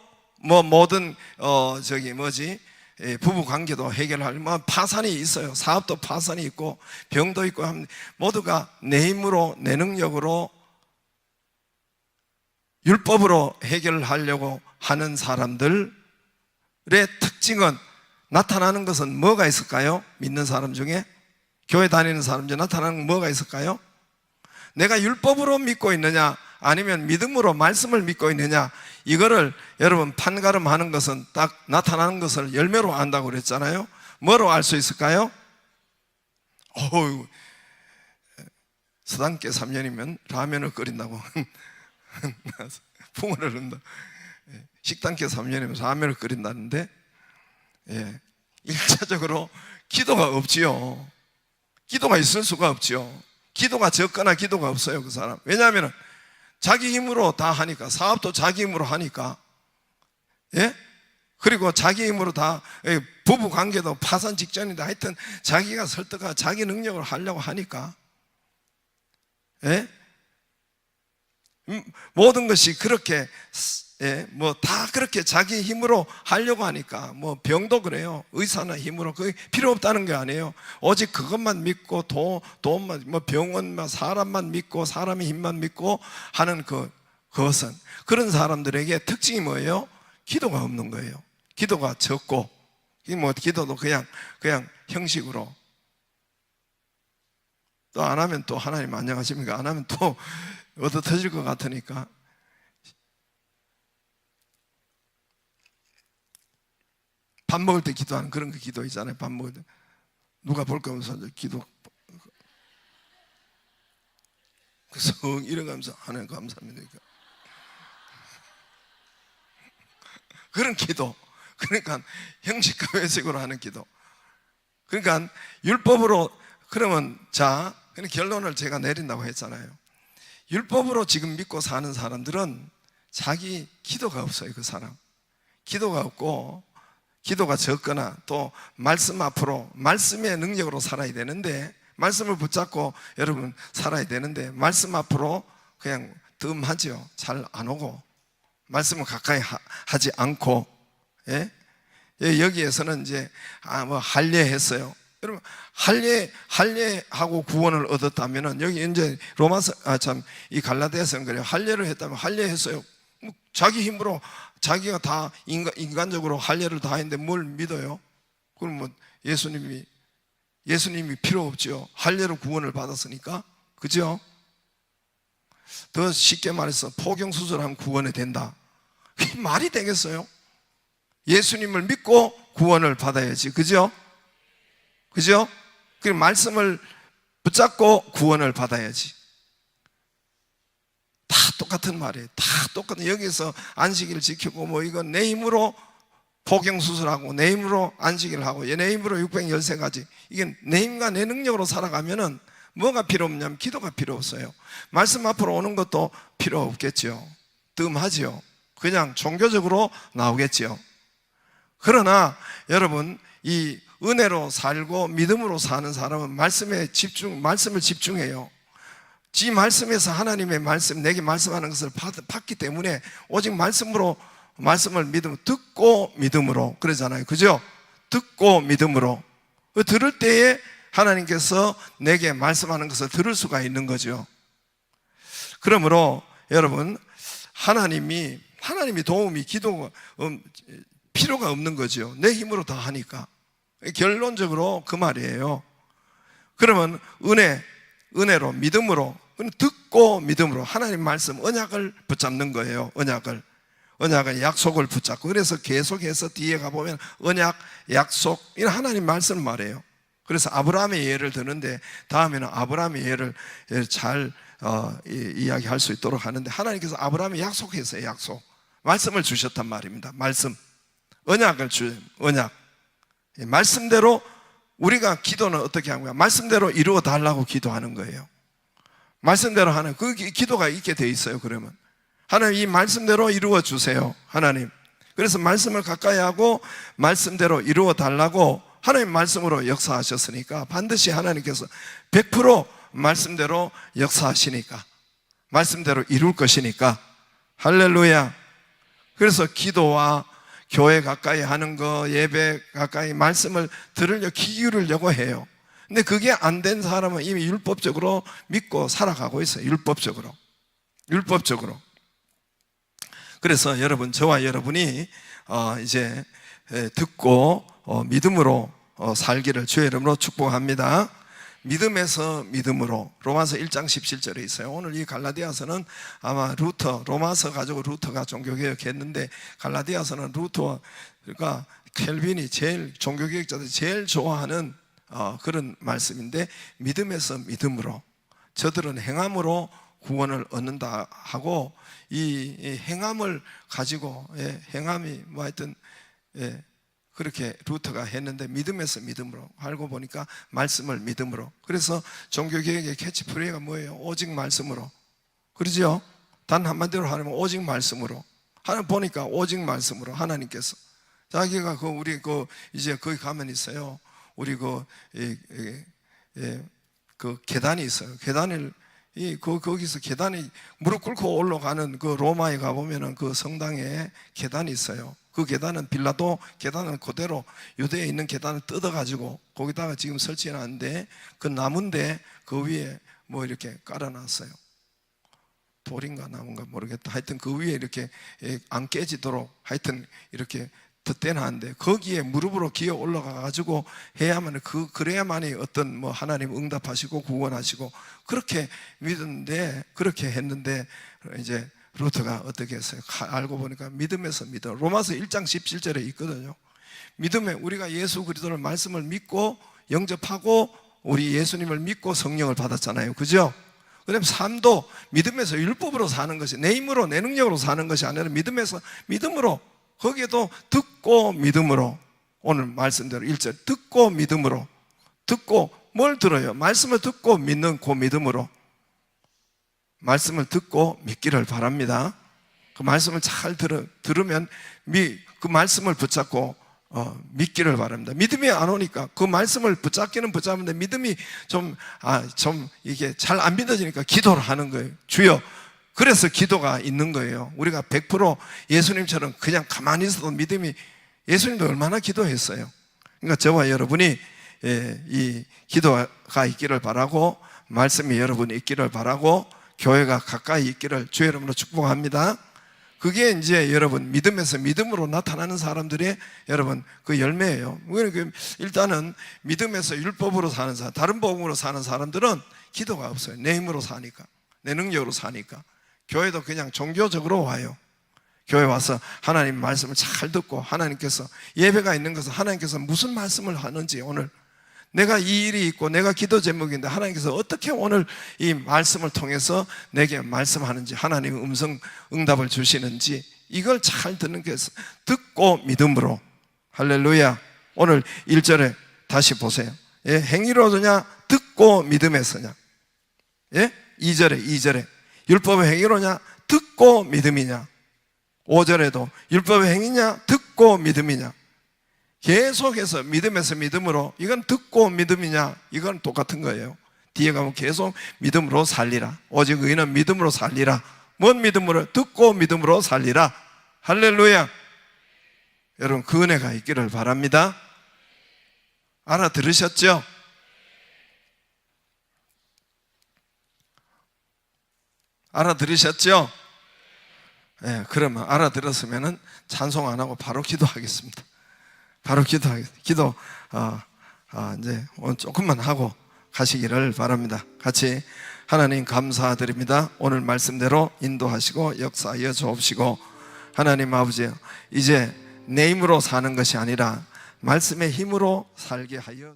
모든 부부 관계도 해결할 파산이 있어요. 사업도 파산이 있고 병도 있고 하면 모두가 내 힘으로, 내 능력으로, 율법으로 해결하려고 하는 사람들의 특징은, 나타나는 것은 뭐가 있을까요? 믿는 사람 중에, 교회 다니는 사람 중에 나타나는 건 뭐가 있을까요? 내가 율법으로 믿고 있느냐, 아니면 믿음으로 말씀을 믿고 있느냐, 이거를 여러분 판가름하는 것은 딱 나타나는 것을 열매로 안다고 그랬잖아요. 뭐로 알 수 있을까요? 서당계 3년이면 라면을 끓인다고 풍을 흐른다. 식당계 3년이면 라면을 끓인다는데, 1차적으로 기도가 없지요. 기도가 있을 수가 없지요. 기도가 적거나 기도가 없어요, 그 사람. 왜냐하면 자기 힘으로 다 하니까, 사업도 자기 힘으로 하니까, 그리고 자기 힘으로 다, 부부 관계도 파산 직전인데 하여튼 자기가 설득하고 자기 능력으로 하려고 하니까, 모든 것이 그렇게, 다 그렇게 자기 힘으로 하려고 하니까, 병도 그래요. 의사나 힘으로 그게 필요 없다는 게 아니에요. 오직 그것만 믿고 돈만, 병원만, 사람만 믿고 사람의 힘만 믿고 하는 그것은, 그런 사람들에게 특징이 뭐예요? 기도가 없는 거예요. 기도가 적고, 기도도 그냥 형식으로, 또 안 하면 또 하나님 안녕하십니까? 안 하면 또 얻어 터질 것 같으니까. 밥 먹을 때 기도하는 그런 거 기도 있잖아요. 밥 먹을 때 누가 볼 거면서 기도, 그래서 이래가면서 하나님 감사합니다. 그런 기도. 그러니까 형식과 외식으로 하는 기도. 그러니까 율법으로, 그러면 자, 결론을 제가 내린다고 했잖아요. 율법으로 지금 믿고 사는 사람들은 자기 기도가 없어요. 그 사람 기도가 없고, 기도가 적거나 또 말씀 앞으로, 말씀의 능력으로 살아야 되는데, 말씀을 붙잡고 여러분 살아야 되는데, 말씀 앞으로 그냥 뜸하죠. 잘 안 오고, 말씀을 가까이 하지 않고, 여기에서는 이제 할례 했어요. 여러분 할례하고 구원을 얻었다면은 여기 이제 이 갈라디아서는 그래요. 할례를 했다면 할례했어요. 자기 힘으로 자기가 다 인간적으로 할례를 다 했는데 뭘 믿어요? 그러면 예수님이 필요 없죠. 할례로 구원을 받았으니까. 그죠? 더 쉽게 말해서 포경수술하면 구원이 된다. 그게 말이 되겠어요? 예수님을 믿고 구원을 받아야지. 그죠? 그죠? 그 말씀을 붙잡고 구원을 받아야지. 다 똑같은 말이에요. 다 똑같은. 여기서 안식일을 지키고 뭐 이건 내 힘으로 포경수술하고 내 힘으로 안식일을 하고 내 힘으로 613가지, 이게 내 힘과 내 능력으로 살아가면은 뭐가 필요 없냐면 기도가 필요 없어요. 말씀 앞으로 오는 것도 필요 없겠죠. 뜸하죠. 그냥 종교적으로 나오겠죠. 그러나 여러분, 이 은혜로 살고 믿음으로 사는 사람은 말씀을 집중해요. 지 말씀에서 하나님의 말씀, 내게 말씀하는 것을 받기 때문에 오직 말씀을 듣고 믿음으로 그러잖아요. 그죠? 듣고 믿음으로. 들을 때에 하나님께서 내게 말씀하는 것을 들을 수가 있는 거죠. 그러므로 여러분, 하나님이 도움이 필요가 없는 거죠. 내 힘으로 다 하니까. 결론적으로 그 말이에요. 그러면 은혜로 믿음으로, 듣고 믿음으로 하나님 말씀, 언약을 붙잡는 거예요. 언약은 약속을 붙잡고. 그래서 계속해서 뒤에 가보면 언약, 약속, 이런 하나님 말씀 말이에요. 그래서 아브라함의 예를 드는데 다음에는 아브라함의 예를 잘 이야기할 수 있도록 하는데, 하나님께서 아브라함이 약속했어요. 약속, 말씀을 주셨단 말입니다. 말씀, 언약을 주세요. 언약, 말씀대로. 우리가 기도는 어떻게 하는 거야? 말씀대로 이루어 달라고 기도하는 거예요. 말씀대로 하는 그 기도가 있게 돼 있어요. 그러면 하나님, 이 말씀대로 이루어 주세요, 하나님. 그래서 말씀을 가까이 하고 말씀대로 이루어 달라고 하나님 말씀으로 역사하셨으니까 반드시 하나님께서 100% 말씀대로 역사하시니까, 말씀대로 이룰 것이니까. 할렐루야. 그래서 기도와 교회 가까이 하는 거, 예배 가까이 말씀을 기울이려고 해요. 근데 그게 안 된 사람은 이미 율법적으로 믿고 살아가고 있어요. 율법적으로. 그래서 여러분, 저와 여러분이 이제 듣고 믿음으로 살기를 주의 이름으로 축복합니다. 믿음에서 믿음으로. 로마서 1장 17절에 있어요. 오늘 이 갈라디아서는 아마 로마서 가지고 루터가 종교개혁 했는데, 갈라디아서는 그러니까 켈빈이 종교개혁자들이 제일 좋아하는 그런 말씀인데, 믿음에서 믿음으로. 저들은 행함으로 구원을 얻는다 하고, 이 행함을 가지고, 행함이 뭐 하여튼, 그렇게 루터가 했는데, 믿음에서 믿음으로. 알고 보니까 말씀을 믿음으로. 그래서 종교개혁의 캐치프레이가 뭐예요? 오직 말씀으로. 그러죠? 단 한마디로 하면 오직 말씀으로. 하나 보니까 오직 말씀으로. 하나님께서 자기가 우리 이제 거기 가면 있어요. 우리 계단이 있어요. 거기서 계단이 무릎 꿇고 올라가는 그 로마에 가보면은 그 성당에 계단이 있어요. 그 계단은 빌라도 계단은 그대로 유대에 있는 계단을 뜯어가지고 거기다가 지금 설치해놨는데, 그 나무인데 그 위에 뭐 이렇게 깔아놨어요. 돌인가 나무인가 모르겠다. 하여튼 그 위에 이렇게 안 깨지도록 하여튼 이렇게 덧대놨는데, 거기에 무릎으로 기어 올라가가지고 해야만, 그래야만이 어떤 뭐 하나님 응답하시고 구원하시고, 그렇게 믿었는데, 그렇게 했는데, 이제 루터가 어떻게 했어요? 알고 보니까 믿음에서 믿음. 로마서 1장 17절에 있거든요. 믿음에 우리가 예수 그리스도를 말씀을 믿고 영접하고 우리 예수님을 믿고 성령을 받았잖아요. 그죠? 그다음에 삶도 믿음에서 율법으로 사는 것이, 내 힘으로 내 능력으로 사는 것이 아니라 믿음에서 믿음으로. 거기에도 듣고 믿음으로. 오늘 말씀대로 1절 듣고 믿음으로. 듣고 뭘 들어요? 말씀을 듣고 믿는 그 믿음으로. 말씀을 듣고 믿기를 바랍니다. 그 말씀을 잘 들으면 그 말씀을 붙잡고 믿기를 바랍니다. 믿음이 안 오니까 그 말씀을 붙잡는데 믿음이 좀 이게 잘 안 믿어지니까 기도를 하는 거예요. 주여. 그래서 기도가 있는 거예요. 우리가 100% 예수님처럼 그냥 가만히 있어도 믿음이, 예수님도 얼마나 기도했어요. 그러니까 저와 여러분이 이 기도가 있기를 바라고, 말씀이 여러분이 있기를 바라고, 교회가 가까이 있기를 주의 이름으로 축복합니다. 그게 이제 여러분 믿음에서 믿음으로 나타나는 사람들의 여러분 그 열매예요. 일단은 믿음에서 율법으로 사는 사람, 다른 복음으로 사는 사람들은 기도가 없어요. 내 힘으로 사니까, 내 능력으로 사니까. 교회도 그냥 종교적으로 와요. 교회 와서 하나님 말씀을 잘 듣고, 하나님께서 예배가 있는 것은 하나님께서 무슨 말씀을 하는지, 오늘 내가 이 일이 있고 내가 기도 제목인데 하나님께서 어떻게 오늘 이 말씀을 통해서 내게 말씀하는지, 하나님의 음성 응답을 주시는지, 이걸 잘 듣는 게 듣고 믿음으로. 할렐루야. 오늘 1절에 다시 보세요. 예? 행위로냐 듣고 믿음에서냐. 예? 2절에 율법의 행위로냐 듣고 믿음이냐. 5절에도 율법의 행위냐 듣고 믿음이냐. 계속해서 믿음에서 믿음으로, 이건 듣고 믿음이냐, 이건 똑같은 거예요. 뒤에 가면 계속 믿음으로 살리라. 오직 의인은 믿음으로 살리라. 뭔 믿음으로? 듣고 믿음으로 살리라. 할렐루야. 여러분 그 은혜가 있기를 바랍니다. 알아들으셨죠? 알아들으셨죠? 네, 그러면 알아들었으면 찬송 안 하고 바로 기도하겠습니다. 바로 기도 이제 오늘 조금만 하고 가시기를 바랍니다. 같이 하나님 감사드립니다. 오늘 말씀대로 인도하시고 역사하여 주옵시고, 하나님 아버지, 이제 내 힘으로 사는 것이 아니라 말씀의 힘으로 살게 하여